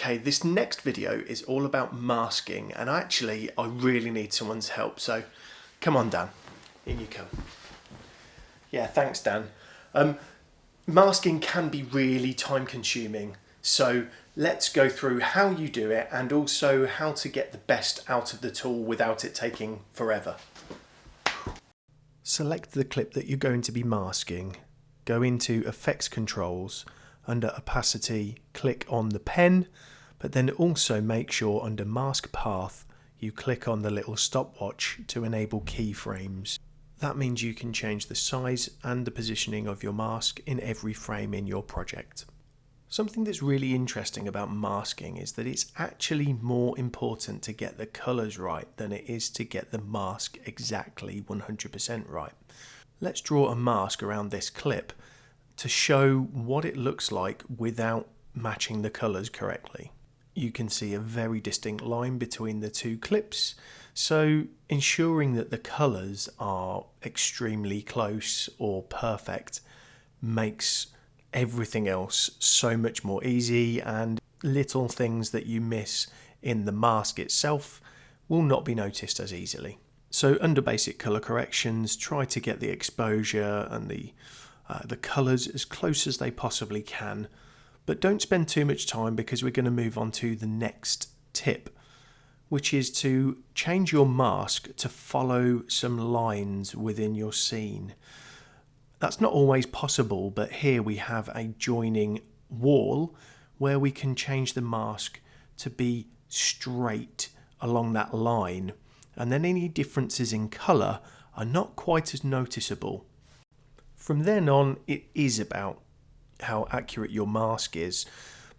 Okay, this next video is all about masking, and actually I really need someone's help, so come on Dan, in you come. Yeah, thanks Dan. Masking can be really time consuming, so let's go through how you do it and also how to get the best out of the tool without it taking forever. Select the clip that you're going to be masking, go into Effects Controls, under Opacity click on the pen, but then also make sure under Mask Path you click on the little stopwatch to enable keyframes. That means you can change the size and the positioning of your mask in every frame in your project. Something that's really interesting about masking is that it's actually more important to get the colours right than it is to get the mask exactly 100% right. Let's draw a mask around this clip to show what it looks like without matching the colours correctly. You can see a very distinct line between the two clips, so ensuring that the colours are extremely close or perfect makes everything else so much more easy, and little things that you miss in the mask itself will not be noticed as easily. So under basic colour corrections, try to get the exposure and the colours as close as they possibly can, but don't spend too much time because we're going to move on to the next tip, which is to change your mask to follow some lines within your scene. That's not always possible, but here we have a joining wall where we can change the mask to be straight along that line, and then any differences in colour are not quite as noticeable. From then on, it is about how accurate your mask is,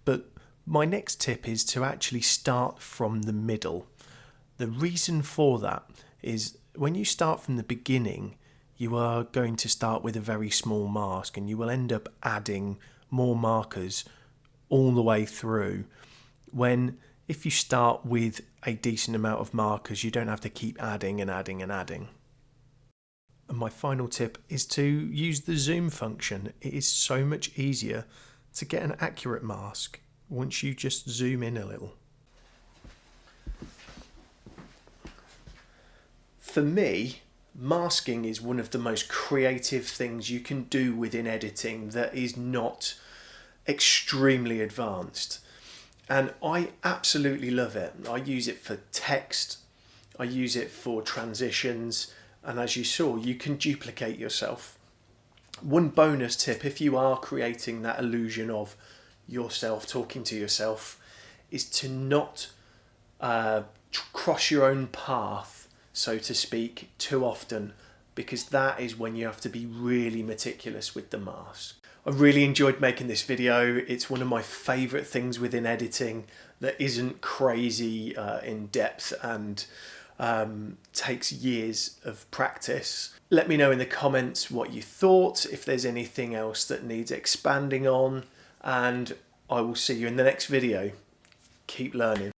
but my next tip is to actually start from the middle. The reason for that is when you start from the beginning, you are going to start with a very small mask and you will end up adding more markers all the way through, when if you start with a decent amount of markers, you don't have to keep adding and adding and adding. And my final tip is to use the zoom function. It is so much easier to get an accurate mask once you just zoom in a little. For me, masking is one of the most creative things you can do within editing that is not extremely advanced. And I absolutely love it. I use it for text, I use it for transitions, and as you saw, you can duplicate yourself. One bonus tip, if you are creating that illusion of yourself talking to yourself, is to not cross your own path, so to speak, too often, because that is when you have to be really meticulous with the mask. I really enjoyed making this video. It's one of my favourite things within editing that isn't crazy in depth and takes years of practice. Let me know in the comments what you thought, if there's anything else that needs expanding on, and I will see you in the next video. Keep learning.